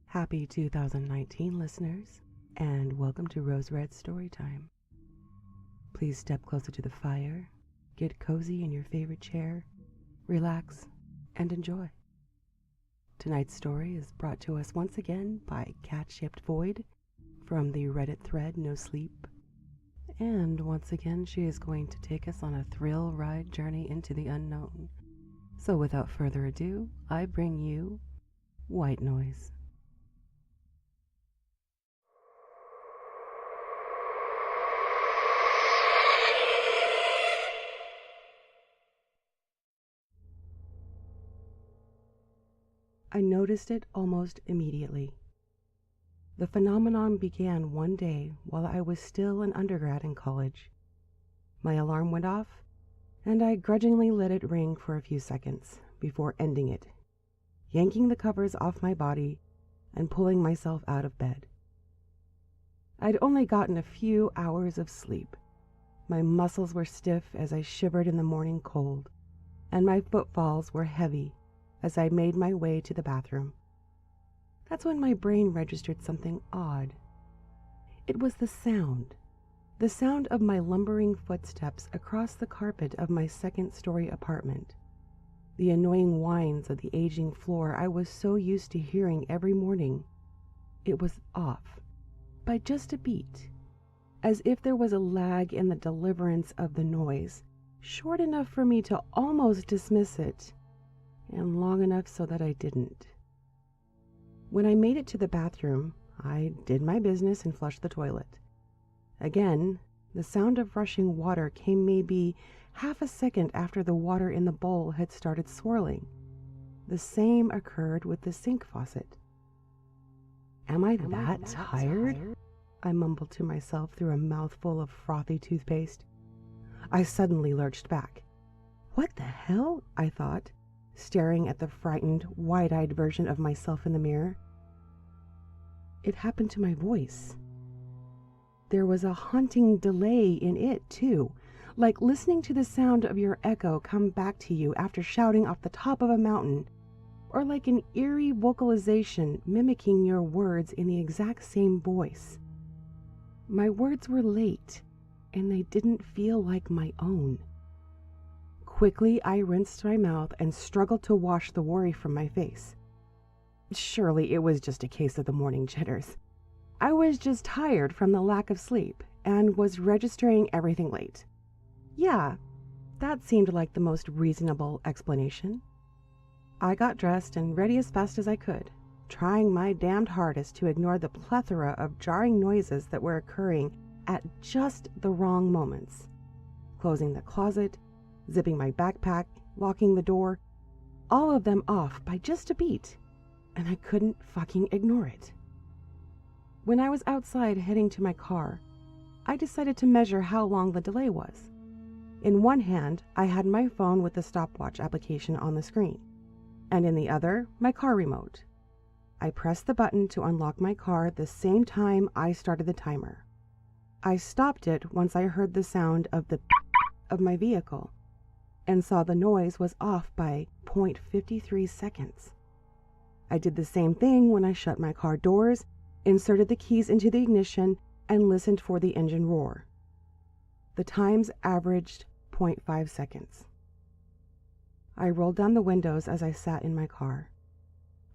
Happy 2019, listeners, and welcome to Rose Red Storytime. Please step closer to the fire, get cozy in your favorite chair, relax, and enjoy. Tonight's story is brought to us once again by Cat-Shaped Void from the Reddit thread No Sleep. And once again, she is going to take us on a thrill ride journey into the unknown. So without further ado, I bring you White Noise. I noticed it almost immediately. The phenomenon began one day while I was still an undergrad in college. My alarm went off, and I grudgingly let it ring for a few seconds before ending it, yanking the covers off my body and pulling myself out of bed. I'd only gotten a few hours of sleep. My muscles were stiff as I shivered in the morning cold, and my footfalls were heavy as I made my way to the bathroom. That's when my brain registered something odd. It was the sound of my lumbering footsteps across the carpet of my second-story apartment. The annoying whines of the aging floor I was so used to hearing every morning. It was off by just a beat, as if there was a lag in the deliverance of the noise, short enough for me to almost dismiss it, and long enough so that I didn't. When I made it to the bathroom, I did my business and flushed the toilet. Again, the sound of rushing water came maybe half a second after the water in the bowl had started swirling. The same occurred with the sink faucet. Am I that tired? I mumbled to myself through a mouthful of frothy toothpaste. I suddenly lurched back. What the hell? I thought, staring at the frightened, wide-eyed version of myself in the mirror. It happened to my voice. There was a haunting delay in it, too, like listening to the sound of your echo come back to you after shouting off the top of a mountain, or like an eerie vocalization mimicking your words in the exact same voice. My words were late, and they didn't feel like my own. Quickly, I rinsed my mouth and struggled to wash the worry from my face. Surely it was just a case of the morning jitters. I was just tired from the lack of sleep and was registering everything late. Yeah, that seemed like the most reasonable explanation. I got dressed and ready as fast as I could, trying my damned hardest to ignore the plethora of jarring noises that were occurring at just the wrong moments. Closing the closet, zipping my backpack, locking the door, all of them off by just a beat, and I couldn't fucking ignore it. When I was outside heading to my car, I decided to measure how long the delay was. In one hand, I had my phone with the stopwatch application on the screen, and in the other, my car remote. I pressed the button to unlock my car the same time I started the timer. I stopped it once I heard the sound of the of my vehicle, and saw the noise was off by 0.53 seconds. I did the same thing when I shut my car doors, inserted the keys into the ignition, and listened for the engine roar. The times averaged 0.5 seconds. I rolled down the windows as I sat in my car.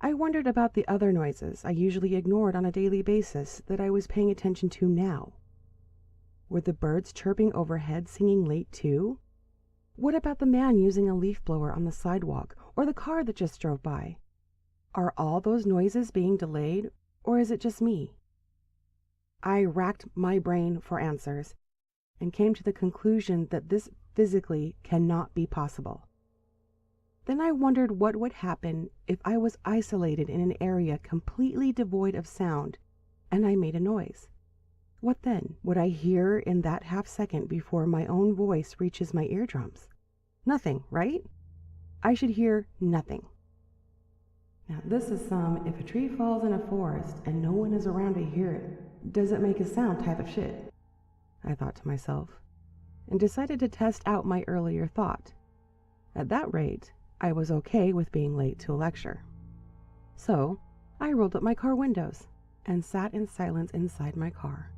I wondered about the other noises I usually ignored on a daily basis that I was paying attention to now. Were the birds chirping overhead singing late too? What about the man using a leaf blower on the sidewalk, or the car that just drove by? Are all those noises being delayed, or is it just me? I racked my brain for answers and came to the conclusion that this physically cannot be possible. Then I wondered what would happen if I was isolated in an area completely devoid of sound and I made a noise. What then would I hear in that half second before my own voice reaches my eardrums? Nothing, right? I should hear nothing. Now this is some if a tree falls in a forest and no one is around to hear it, does it make a sound type of shit. I thought to myself, and decided to test out my earlier thought. At that rate, I was okay with being late to a lecture. So, I rolled up my car windows and sat in silence inside my car.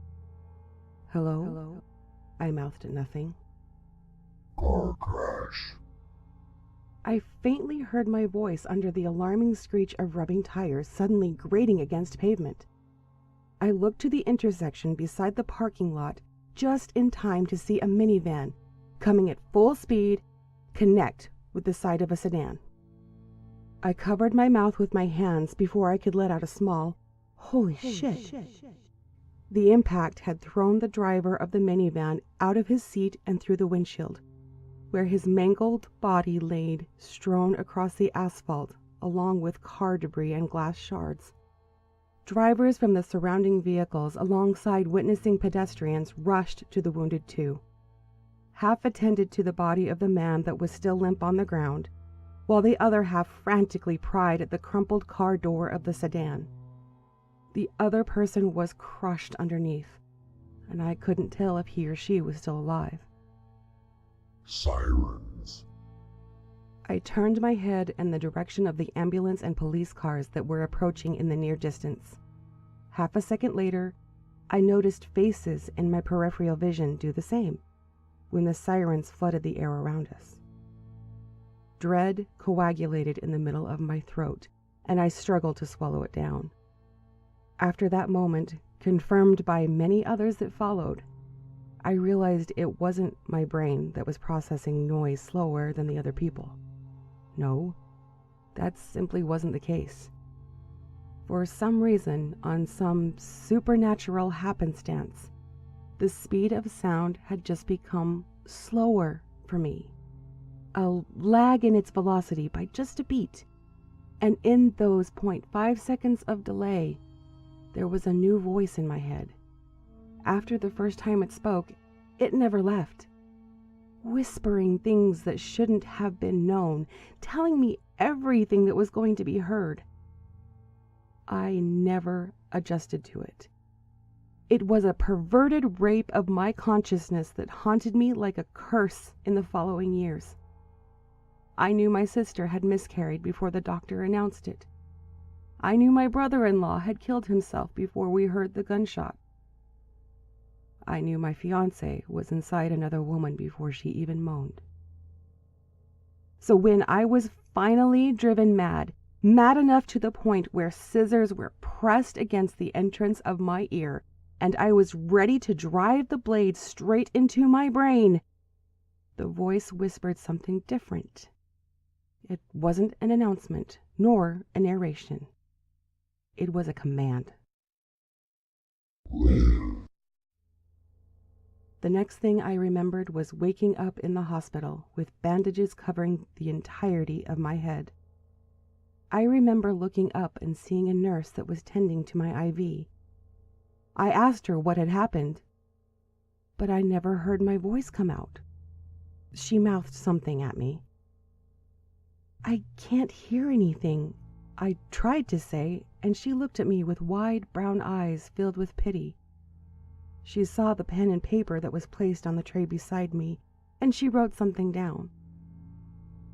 Hello? Hello? I mouthed nothing. Car crash. I faintly heard my voice under the alarming screech of rubbing tires suddenly grating against pavement. I looked to the intersection beside the parking lot just in time to see a minivan coming at full speed connect with the side of a sedan. I covered my mouth with my hands before I could let out a small, "Holy shit." The impact had thrown the driver of the minivan out of his seat and through the windshield, where his mangled body laid strewn across the asphalt along with car debris and glass shards. Drivers from the surrounding vehicles alongside witnessing pedestrians rushed to the wounded too. Half attended to the body of the man that was still limp on the ground, while the other half frantically pried at the crumpled car door of the sedan. The other person was crushed underneath, and I couldn't tell if he or she was still alive. Sirens. I turned my head in the direction of the ambulance and police cars that were approaching in the near distance. Half a second later, I noticed faces in my peripheral vision do the same when the sirens flooded the air around us. Dread coagulated in the middle of my throat, and I struggled to swallow it down. After that moment, confirmed by many others that followed, I realized it wasn't my brain that was processing noise slower than the other people. No, that simply wasn't the case. For some reason, on some supernatural happenstance, the speed of sound had just become slower for me. A lag in its velocity by just a beat. And in those 0.5 seconds of delay, there was a new voice in my head. After the first time it spoke, it never left. Whispering things that shouldn't have been known, telling me everything that was going to be heard. I never adjusted to it. It was a perverted rape of my consciousness that haunted me like a curse in the following years. I knew my sister had miscarried before the doctor announced it. I knew my brother-in-law had killed himself before we heard the gunshot. I knew my fiancé was inside another woman before she even moaned. So when I was finally driven mad enough to the point where scissors were pressed against the entrance of my ear, and I was ready to drive the blade straight into my brain, the voice whispered something different. It wasn't an announcement, nor a narration. It was a command. Live. The next thing I remembered was waking up in the hospital with bandages covering the entirety of my head. I remember looking up and seeing a nurse that was tending to my IV. I asked her what had happened, but I never heard my voice come out. She mouthed something at me. "I can't hear anything," I tried to say, and she looked at me with wide brown eyes filled with pity. She saw the pen and paper that was placed on the tray beside me, and she wrote something down.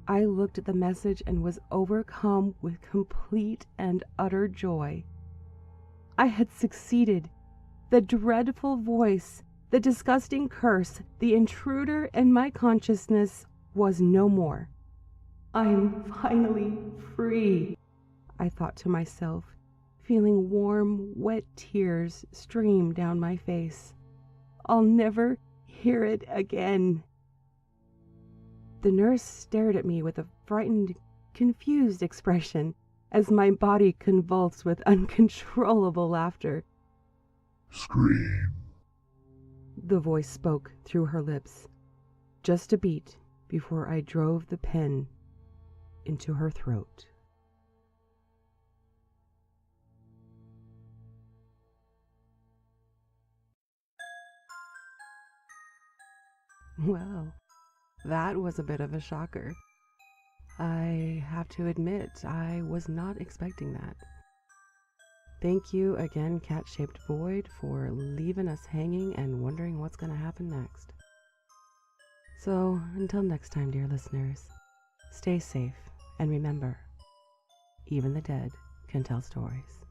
I looked at the message and was overcome with complete and utter joy. I had succeeded. The dreadful voice, the disgusting curse, the intruder in my consciousness was no more. I'm finally free, I thought to myself, feeling warm, wet tears stream down my face. I'll never hear it again. The nurse stared at me with a frightened, confused expression as my body convulsed with uncontrollable laughter. Scream. The voice spoke through her lips, just a beat before I drove the pen into her throat. Well, that was a bit of a shocker. I have to admit, I was not expecting that. Thank you again, Cat-Shaped Void, for leaving us hanging and wondering what's going to happen next. So, until next time, dear listeners, stay safe and remember, even the dead can tell stories.